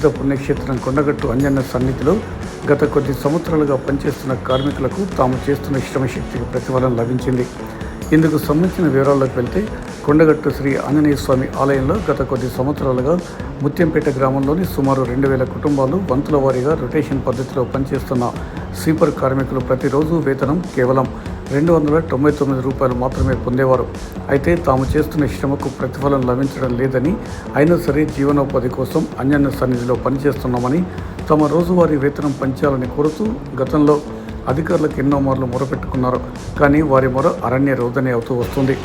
ప్రసిద్ధ పుణ్యక్షేత్రం కొండగట్టు అంజన్న సన్నిధిలో గత కొద్ది సంవత్సరాలుగా పనిచేస్తున్న కార్మికులకు తాము చేస్తున్న శ్రమశక్తికి ప్రతిఫలం లభించింది. ఇందుకు సంబంధించిన వివరాల్లోకి వెళ్తే కొండగట్టు శ్రీ ఆంజనేయ స్వామి ఆలయంలో గత కొద్ది సంవత్సరాలుగా ముత్యంపేట గ్రామంలోని సుమారు 2000 కుటుంబాలు వంతుల వారీగా రొటేషన్ పద్ధతిలో పనిచేస్తున్న స్వీపర్ కార్మికులు ప్రతిరోజు వేతనం కేవలం 299 రూపాయలు మాత్రమే పొందేవారు. అయితే తాము చేస్తున్న శ్రమకు ప్రతిఫలం లభించడం లేదని, అయినా సరే జీవనోపాధి కోసం అంజన్న సన్నిధిలో పనిచేస్తున్నామని తమ రోజువారీ వేతనం పెంచాలని కోరుతూ గతంలో అధికారులకు ఎన్నో మార్లు మొరపెట్టుకున్నారు. కానీ వారి మొర అరణ్య రోదనే అవుతూ వస్తుంది.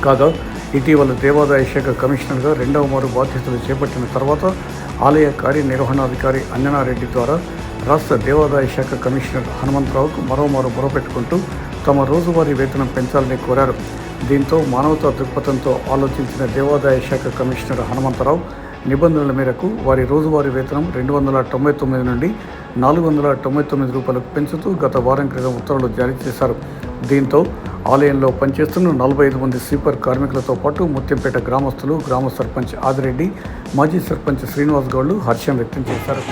కాగా ఇటీవల దేవాదాయ శాఖ కమిషనర్గా 2వ మారు బాధ్యతలు చేపట్టిన తర్వాత ఆలయ కార్యనిర్వహణాధికారి అంజనారెడ్డి ద్వారా రాష్ట్ర దేవాదాయ శాఖ కమిషనర్ హనుమంతరావుకు మరోమారు మొరపెట్టుకుంటూ తమ రోజువారీ వేతనం పెంచాలని కోరారు. దీంతో మానవతా దృక్పథంతో ఆలోచించిన దేవాదాయ శాఖ కమిషనర్ హనుమంతరావు నిబంధనల మేరకు వారి రోజువారీ వేతనం 299 నుండి 499 రూపాయలకు పెంచుతూ గత వారం క్రితం ఉత్తర్వులు జారీ చేశారు. దీంతో ఆలయంలో పనిచేస్తున్న 45 మంది స్వీపర్ కార్మికులతో పాటు ముత్యంపేట గ్రామస్తులు, గ్రామ సర్పంచ్ ఆదిరెడ్డి, మాజీ సర్పంచ్ శ్రీనివాస్ గౌడ్లు హర్షం వ్యక్తం చేశారు.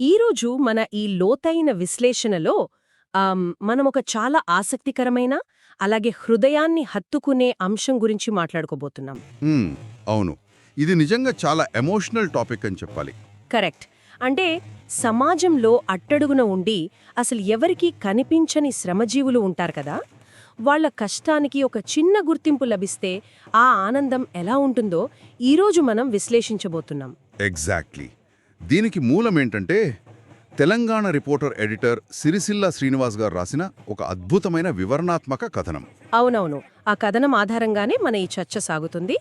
ఈరోజు మన ఈ లోతైన విశ్లేషణలో మనం ఒక చాలా ఆసక్తికరమైన అలాగే హృదయాన్ని హత్తుకునే అంశం గురించి మాట్లాడుకోబోతున్నాం. అవును, ఇది నిజంగా చాలా ఎమోషనల్ టాపిక్ అని చెప్పాలి. కరెక్ట్. అంటే సమాజంలో అట్టడుగున ఉండి అసలు ఎవరికీ కనిపించని శ్రమజీవులు ఉంటారు కదా, వాళ్ళ కష్టానికి ఒక చిన్న గుర్తింపు లభిస్తే ఆ ఆనందం ఎలా ఉంటుందో ఈరోజు మనం విశ్లేషించబోతున్నాం. ఎగ్జాక్ట్లీ. దీనికి మూలమేంటంటే తెలంగాణ రిపోర్టర్ ఎడిటర్ సిరిసిల్ల శ్రీనివాస్ గారు రాసిన ఒక అద్భుతమైన వివరణాత్మక కథనం. అవునవును, ఆ కథనం ఆధారంగానే మన ఈ చర్చ సాగుతుంది.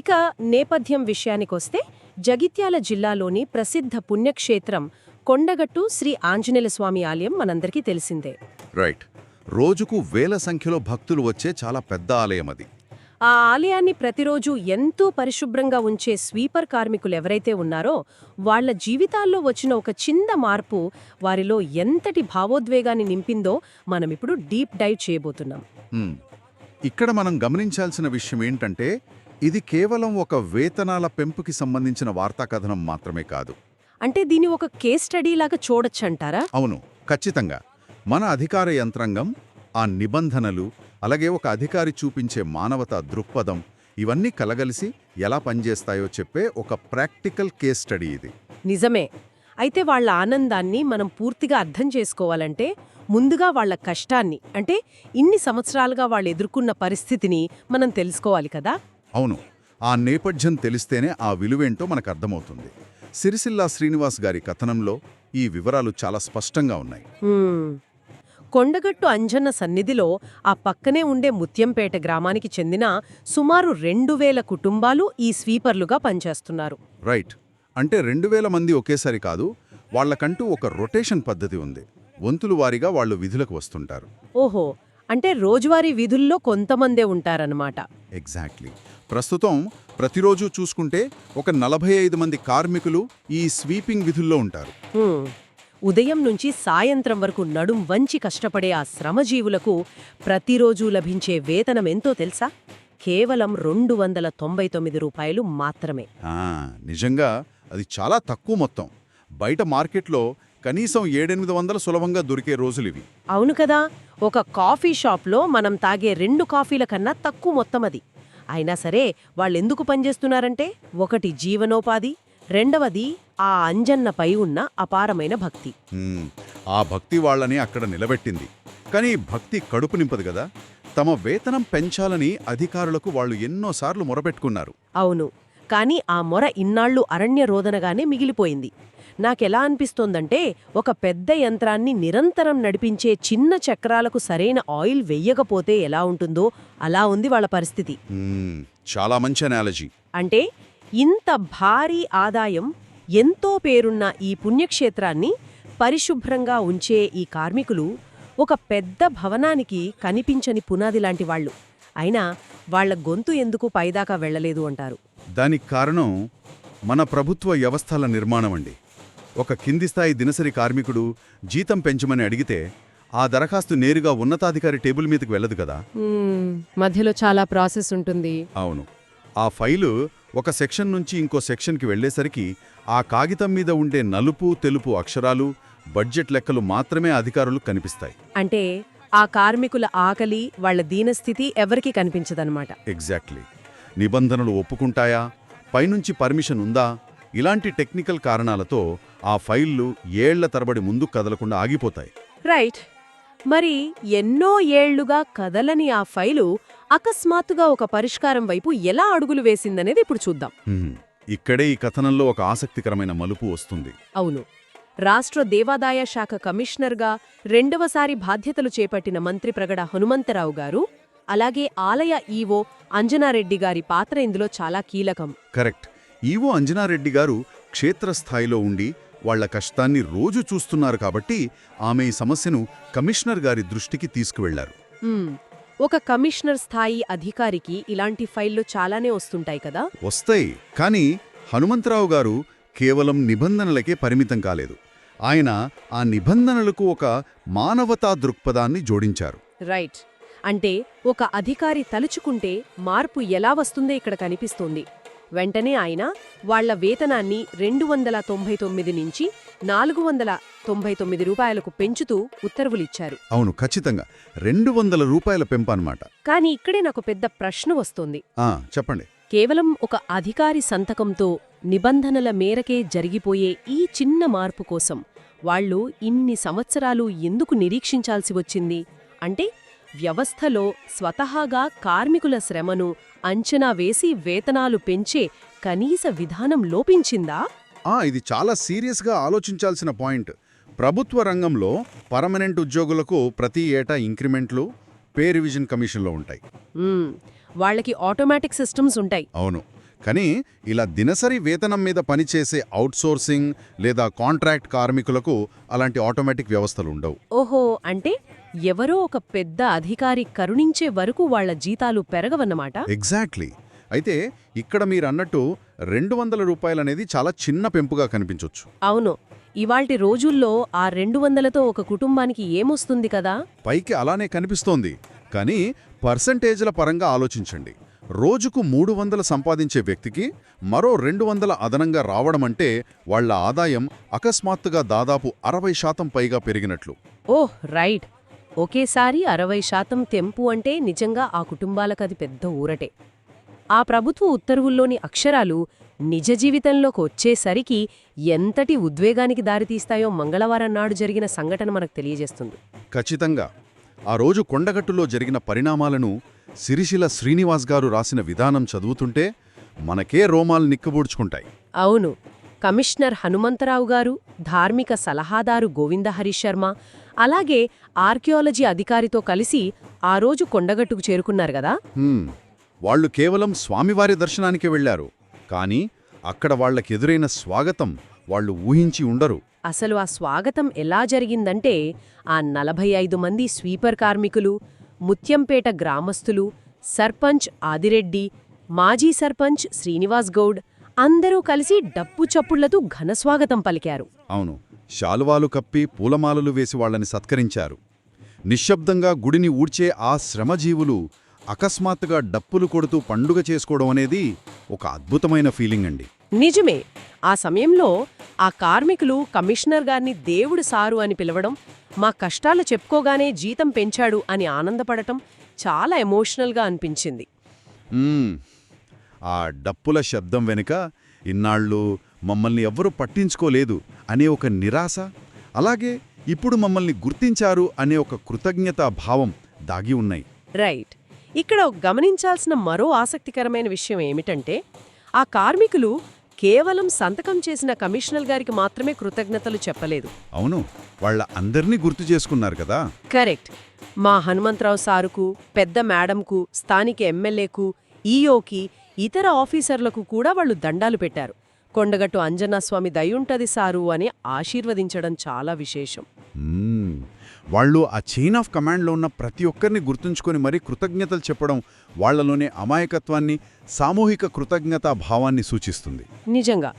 ఇక నేపథ్యం విషయానికొస్తే జగిత్యాల జిల్లాలోని ప్రసిద్ధ పుణ్యక్షేత్రం కొండగట్టు శ్రీ ఆంజనేయ స్వామి ఆలయం మనందరికీ తెలిసిందే. రైట్. రోజుకు వేల సంఖ్యలో భక్తులు వచ్చే చాలా పెద్ద ఆలయం అది. ఆ ఆలయాన్ని ప్రతిరోజు ఎంతో పరిశుభ్రంగా ఉంచే స్వీపర్ కార్మికులు ఎవరైతే ఉన్నారో వాళ్ల జీవితాల్లో వచ్చిన ఒక చిన్న మార్పు వారిలో ఎంతటి భావోద్వేగాన్ని నింపిందో మనమిప్పుడు డీప్ డైవ్ చేయబోతున్నాం. ఇక్కడ మనం గమనించాల్సిన విషయం ఏంటంటే ఇది కేవలం ఒక వేతనాల పెంపుకి సంబంధించిన వార్తా కథనం మాత్రమే కాదు. అంటే దీని ఒక కేస్ స్టడీ లాగా చూడొచ్చంటారా? అవును, ఖచ్చితంగా. మన అధికార యంత్రాంగం, ఆ నిబంధనలు, అలాగే ఒక అధికారి చూపించే మానవతా దృక్పథం, ఇవన్నీ కలగలిసి ఎలా పనిచేస్తాయో చెప్పే ఒక ప్రాక్టికల్ కేస్ స్టడీ ఇది. నిజమే. అయితే వాళ్ల ఆనందాన్ని మనం పూర్తిగా అర్థం చేసుకోవాలంటే ముందుగా వాళ్ల కష్టాన్ని, అంటే ఇన్ని సంవత్సరాలుగా వాళ్ళు ఎదుర్కొన్న పరిస్థితిని మనం తెలుసుకోవాలి కదా. అవును, ఆ నేపథ్యం తెలిస్తేనే ఆ విలువేంటో మనకు అర్థమవుతుంది. సిరిసిల్ల శ్రీనివాస్ గారి కథనంలో ఈ వివరాలు చాలా స్పష్టంగా ఉన్నాయి. కొండగట్టు అంజన్న సన్నిధిలో ఆ పక్కనే ఉండే ముత్యంపేట గ్రామానికి చెందిన సుమారు 2000 కుటుంబాలు ఈ స్వీపర్లుగా పనిచేస్తున్నారు. రైట్. అంటే 2000 మంది ఒకేసారి కాదు, వాళ్లకంటూ ఒక రొటేషన్ పద్ధతి ఉంది. వంతులు వారీగా వాళ్ళు విధులకు వస్తుంటారు. ఓహో, అంటే రోజువారీ విధుల్లో కొంతమందే ఉంటారన్నమాట. ఎగ్జాక్ట్లీ. ప్రస్తుతం ప్రతిరోజు చూసుకుంటే ఒక 45 మంది కార్మికులు ఈ స్వీపింగ్ విధుల్లో ఉంటారు. ఉదయం నుంచి సాయంత్రం వరకు నడుం వంచి కష్టపడే ఆ శ్రమజీవులకు ప్రతిరోజూ లభించే వేతనం ఎంతో తెలుసా? కేవలం 299 రూపాయలు మాత్రమే. నిజంగా అది చాలా తక్కువ మొత్తం. బయట మార్కెట్లో కనీసం 700-800 సులభంగా దొరికే రోజులివి. అవును కదా, ఒక కాఫీ షాప్లో మనం తాగే 2 కాఫీల కన్నా తక్కువ మొత్తం అది. అయినా సరే వాళ్ళెందుకు పనిచేస్తున్నారంటే, ఒకటి జీవనోపాధి, రెండవది ఆ అంజన్నపై ఉన్న అపారమైన భక్తి. ఆ భక్తి వాళ్ళని అక్కడ నిలబెట్టింది. కానీ భక్తి కడుపు నింపదు కదా. తమ వేతనం పెంచాలని అధికారులకు వాళ్ళు ఎన్నోసార్లు మొరపెట్టుకున్నారు. అవును, కానీ ఆ మొర ఇన్నాళ్లు అరణ్య రోదనగానే మిగిలిపోయింది. నాకెలా అనిపిస్తోందంటే, ఒక పెద్ద యంత్రాన్ని నిరంతరం నడిపించే చిన్న చక్రాలకు సరైన ఆయిల్ వెయ్యకపోతే ఎలా ఉంటుందో అలా ఉంది వాళ్ళ పరిస్థితి. చాలా మంచి అనాలజీ. అంటే ఇంత భారీ ఆదాయం, ఎంతో పేరున్న ఈ పుణ్యక్షేత్రాన్ని పరిశుభ్రంగా ఉంచే ఈ కార్మికులు ఒక పెద్ద భవనానికి కనిపించని పునాది లాంటి వాళ్లు. అయినా వాళ్ల గొంతు ఎందుకు పైదాకా వెళ్లలేదు అంటారు? దానికి కారణం మన ప్రభుత్వ వ్యవస్థల నిర్మాణం అండి. ఒక కింది స్థాయి దినసరి కార్మికుడు జీతం పెంచమని అడిగితే ఆ దరఖాస్తు నేరుగా ఉన్నతాధికారి టేబుల్ మీదకి వెళ్ళదు కదా. మధ్యలో చాలా ప్రాసెస్ ఉంటుంది. అవును. ఆ ఫైలు ఒక సెక్షన్ నుంచి ఇంకో సెక్షన్కి వెళ్లేసరికి ఆ కాగితం మీద ఉండే నలుపు తెలుపు అక్షరాలు, బడ్జెట్ లెక్కలు మాత్రమే అధికారులకు కనిపిస్తాయి. అంటే ఆ కార్మికుల ఆకలి, వాళ్ల దీనస్థితి ఎవరికీ కనిపించదన్నమాట. ఎగ్జాక్ట్లీ. నిబంధనలు ఒప్పుకుంటాయా, పైనుంచి పర్మిషన్ ఉందా, ఇలాంటి టెక్నికల్ కారణాలతో ఆ ఫైళ్లు ఏళ్ల తరబడి ముందుకు కదలకుండా ఆగిపోతాయి. రైట్. మరి ఎన్నో ఏళ్లుగా కదలని ఆ ఫైలు అకస్మాత్తుగా ఒక పరిష్కారం వైపు ఎలా అడుగులు వేసిందనేది ఇప్పుడు చూద్దాం. ఇక్కడే ఈ కథనంలో ఒక ఆసక్తికరమైన మలుపు వస్తుంది. అవును. రాష్ట్ర దేవాదాయ శాఖ కమిషనర్గా రెండవసారి బాధ్యతలు చేపట్టిన మంత్రి ప్రగడ హనుమంతరావు గారు, అలాగే ఆలయ ఈవో అంజనారెడ్డి గారి పాత్ర ఇందులో చాలా కీలకం. కరెక్ట్. ఈవో అంజనారెడ్డి గారు క్షేత్రస్థాయిలో ఉండి వాళ్ల కష్టాన్ని రోజు చూస్తున్నారు కాబట్టి ఆమె ఈ సమస్యను కమిషనర్ గారి దృష్టికి తీసుకువెళ్లారు. ఒక కమిషనర్ స్థాయి అధికారికి ఇలాంటి ఫైళ్లు చాలానే వస్తుంటాయి కదా. వస్తాయి. కానీ హనుమంతరావు గారు కేవలం నిబంధనలకే పరిమితం కాలేదు. ఆయన ఆ నిబంధనలకు ఒక మానవతా దృక్పథాన్ని జోడించారు. రైట్. అంటే ఒక అధికారి తలుచుకుంటే మార్పు ఎలా వస్తుందో ఇక్కడ కనిపిస్తోంది. వెంటనే ఆయన వాళ్ల వేతనాన్ని 299 నుంచి 499 రూపాయలకు పెంచుతూ ఉత్తర్వులిచ్చారు. అవును, ఖచ్చితంగా 200 రూపాయల పెంపన్నమాట. కానీ ఇక్కడే నాకు పెద్ద ప్రశ్న వస్తోంది. చెప్పండి. కేవలం ఒక అధికారి సంతకంతో నిబంధనల మేరకే జరిగిపోయే ఈ చిన్న మార్పు కోసం వాళ్లు ఇన్ని సంవత్సరాలు ఎందుకు నిరీక్షించాల్సి వచ్చింది? అంటే వ్యవస్థలో స్వతహాగా కార్మికుల శ్రమను అంచనా వేసి వేతనాలు పెంచే కనీస విధానం లోపించిందా? ఇది చాలా సీరియస్గా ఆలోచించాల్సిన పాయింట్. ప్రభుత్వ రంగంలో పర్మనెంట్ ఉద్యోగులకు ప్రతి ఏటా ఇంక్రిమెంట్లు, పే రివిజన్ కమిషన్లో ఉంటాయి. వాళ్ళకి ఆటోమేటిక్ సిస్టమ్స్ ఉంటాయి. అవును. కానీ ఇలా దినసరి వేతనం మీద పనిచేసే అవుట్సోర్సింగ్ లేదా కాంట్రాక్ట్ కార్మికులకు అలాంటి ఆటోమేటిక్ వ్యవస్థలు ఉండవు. ఓహో, అంటే ఎవరో ఒక పెద్ద అధికారి కరుణించే వరకు వాళ్ల జీతాలు పెరగవన్నమాట. ఎగ్జాక్ట్లీ. అయితే ఇక్కడ మీరన్నట్టు 200 రూపాయలనేది చాలా చిన్న పెంపుగా కనిపించొచ్చు. అవును. ఇవాల్టి రోజుల్లో ఆ 200తో ఒక కుటుంబానికి ఏమొస్తుంది కదా? పైకి అలానే కనిపిస్తోంది. కానీ పర్సంటేజ్ల పరంగా ఆలోచించండి. రోజుకు 300 సంపాదించే వ్యక్తికి మరో 200 అదనంగా రావడమంటే వాళ్ల ఆదాయం అకస్మాత్తుగా దాదాపు 60% పైగా పెరిగినట్లు. ఓహ్, రైట్. ఒకేసారి 60% తెంపు అంటే నిజంగా ఆ కుటుంబాలకది పెద్ద ఊరటే. ఆ ప్రభుత్వ ఉత్తర్వుల్లోని అక్షరాలు నిజ జీవితంలోకి వచ్చేసరికి ఎంతటి ఉద్వేగానికి దారితీస్తాయో మంగళవారం నాడు జరిగిన సంఘటన మనకు తెలియజేస్తుంది. ఖచ్చితంగా. ఆ రోజు కొండగట్టులో జరిగిన పరిణామాలను సిరిశిల శ్రీనివాస్ గారు రాసిన విధానం చదువుతుంటే మనకే రోమాలు నిక్కబూడ్చుకుంటాయి. అవును. కమిషనర్ హనుమంతరావు గారు, ధార్మిక సలహాదారు గోవిందహరి శర్మ, అలాగే ఆర్కియాలజీ అధికారితో కలిసి ఆ రోజు కొండగట్టుకు చేరుకున్నారు గదా. వాళ్లు కేవలం స్వామివారి దర్శనానికే వెళ్లారు. కానీ అక్కడ వాళ్లకెదురైన స్వాగతం వాళ్లు ఊహించి ఉండరు. అసలు ఆ స్వాగతం ఎలా జరిగిందంటే, ఆ 45 మంది స్వీపర్ కార్మికులు, ముత్యంపేట గ్రామస్తులు, సర్పంచ్ ఆదిరెడ్డి, మాజీ సర్పంచ్ శ్రీనివాస్ గౌడ్ అందరూ కలిసి డప్పు చప్పుళ్లతో ఘనస్వాగతం పలికారు. అవును. శాలువాలు కప్పి పూలమాలలు వేసి వాళ్లని సత్కరించారు. నిశ్శబ్దంగా గుడిని ఊడ్చే ఆ శ్రమజీవులు అకస్మాత్తుగా డప్పులు కొడుతూ పండుగ చేసుకోవడం అనేది ఒక అద్భుతమైన ఫీలింగ్ అండి. నిజమే. ఆ సమయంలో ఆ కార్మికులు కమిషనర్ గారిని దేవుడు సారు అని పిలవడం, మా కష్టాలు చెప్పుకోగానే జీతం పెంచాడు అని ఆనందపడటం చాలా ఎమోషనల్గా అనిపించింది. ఆ డప్పుల శబ్దం వెనుక ఇన్నాళ్ళు మమ్మల్ని ఎవ్వరూ పట్టించుకోలేదు అనే ఒక నిరాశ, అలాగే ఇప్పుడు మమ్మల్ని గుర్తించారు అనే ఒక కృతజ్ఞతా భావం దాగి ఉన్నాయి. రైట్. ఇక్కడ గమనించాల్సిన మరో ఆసక్తికరమైన విషయం ఏమిటంటే, ఆ కార్మికులు కేవలం సంతకం చేసిన కమిషనర్ గారికి మాత్రమే కృతజ్ఞతలు చెప్పలేదు. అవును, వాళ్ళ అందర్నీ గుర్తు చేసుకున్నారు కదా. కరెక్ట్. మా హనుమంతరావు సారుకు, పెద్ద మేడంకు, స్థానిక ఎమ్మెల్యేకు, ఈఓకి, ఇతర ఆఫీసర్లకు కూడా వాళ్ళు దండాలు పెట్టారు. కొండగట్టు అంజనాస్వామి దయుంటది సారు అని ఆశీర్వదించడం చాలా విశేషం. వాళ్ళు ఆ చైన్ ఆఫ్ కమాండ్లో ఉన్న ప్రతి ఒక్కరిని గుర్తుంచుకొని మరీ కృతజ్ఞతలు చెప్పడం వాళ్లలోనే అమాయకత్వాన్ని, సామూహిక కృతజ్ఞతా భావాన్ని సూచిస్తుంది. నిజంగా.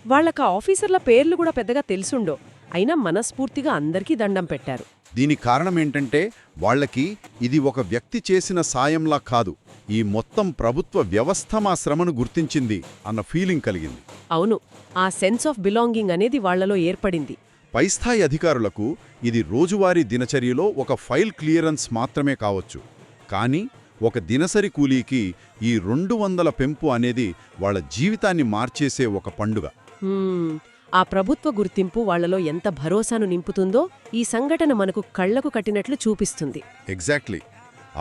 వాళ్ళకా ఆఫీసర్ల పేర్లు కూడా పెద్దగా తెలుసుండో, అయినా మనస్ఫూర్తిగా అందరికీ దండం పెట్టారు. దీని కారణమేంటంటే వాళ్ళకి ఇది ఒక వ్యక్తి చేసిన సాయంలా కాదు, ఈ మొత్తం ప్రభుత్వ వ్యవస్థ మా శ్రమను గుర్తించింది అన్న ఫీలింగ్ కలిగింది. అవును, ఆ సెన్స్ ఆఫ్ బిలాంగింగ్ అనేది వాళ్లలో ఏర్పడింది. పైస్థాయి అధికారులకు ఇది రోజువారీ దినచర్యలో ఒక ఫైల్ క్లియరెన్స్ మాత్రమే కావచ్చు, కానీ ఒక దినసరి కూలీకి ఈ 200 పెంపు అనేది వాళ్ళ జీవితాన్ని మార్చేసే ఒక పండుగ. ఆ ప్రభుత్వ గుర్తింపు వాళ్లలో ఎంత భరోసాను నింపుతుందో ఈ సంఘటన మనకు కళ్లకు కట్టినట్లు చూపిస్తుంది. ఎగ్జాక్ట్లీ.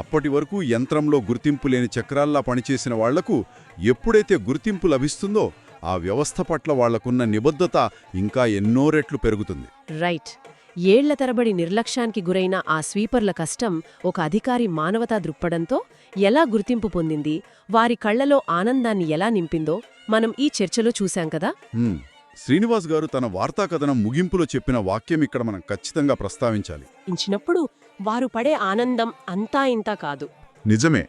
అప్పటి వరకు యంత్రంలో గుర్తింపు లేని చక్రాల్లా పనిచేసిన వాళ్లకు ఎప్పుడైతే గుర్తింపు లభిస్తుందో ఆ వ్యవస్థ పట్ల వాళ్లకున్న నిబద్ధత ఇంకా ఎన్నో రెట్లు పెరుగుతుంది. రైట్. ఏళ్ల తరబడి నిర్లక్ష్యానికి గురైన ఆ స్వీపర్ల కష్టం ఒక అధికారి మానవతా దృక్పథంతో ఎలా గుర్తింపు పొందింది, వారి కళ్లలో ఆనందాన్ని ఎలా నింపిందో మనం ఈ చర్చలో చూశాం కదా. శ్రీనివాస్ గారు తన వార్తాకథనం ముగింపులో చెప్పిన వాక్యం ఇక్కడ మనం ఖచ్చితంగా ప్రస్తావించాలి. ఇంచినప్పుడు వారు పడే ఆనందం అంతా ఇంతా కాదు. నిజమే,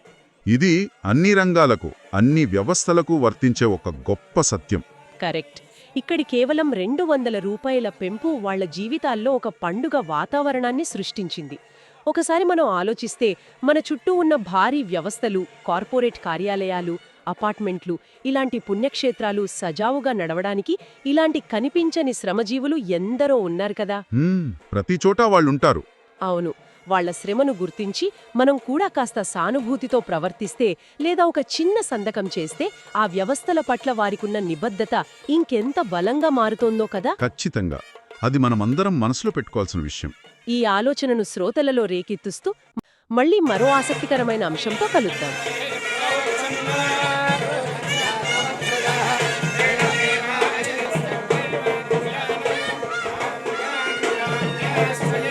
ఇది అన్ని రంగాలకు, అన్ని వ్యవస్థలకు వర్తించే ఒక గొప్ప సత్యం. కరెక్ట్. ఇక్కడి కేవలం 200 రూపాయల పెంపు వాళ్ల జీవితాల్లో ఒక పండుగ వాతావరణాన్ని సృష్టించింది. ఒకసారి మనం ఆలోచిస్తే మన చుట్టూ ఉన్న భారీ వ్యవస్థలు, కార్పొరేట్ కార్యాలయాలు, అపార్ట్మెంట్లు, ఇలాంటి పుణ్యక్షేత్రాలు సజావుగా నడవడానికి ఇలాంటి కనిపించని శ్రమజీవులు ఎందరో ఉన్నారు కదా. ప్రతి చోటా వాళ్ళుంటారు. అవును. వాళ్ల శ్రమను గుర్తించి మనం కూడా కాస్త సానుభూతితో ప్రవర్తిస్తే, లేదా ఒక చిన్న సంతకం చేస్తే ఆ వ్యవస్థల పట్ల వారికున్న నిబద్ధత ఇంకెంత బలంగా మారుతోందో కదా. ఖచ్చితంగా. అది మనమందరం మనసులో పెట్టుకోవాల్సిన విషయం. ఈ ఆలోచనను శ్రోతలలో రేకెత్తిస్తూ మళ్ళీ మరో ఆసక్తికరమైన అంశంతో కలుద్దాం. Yes.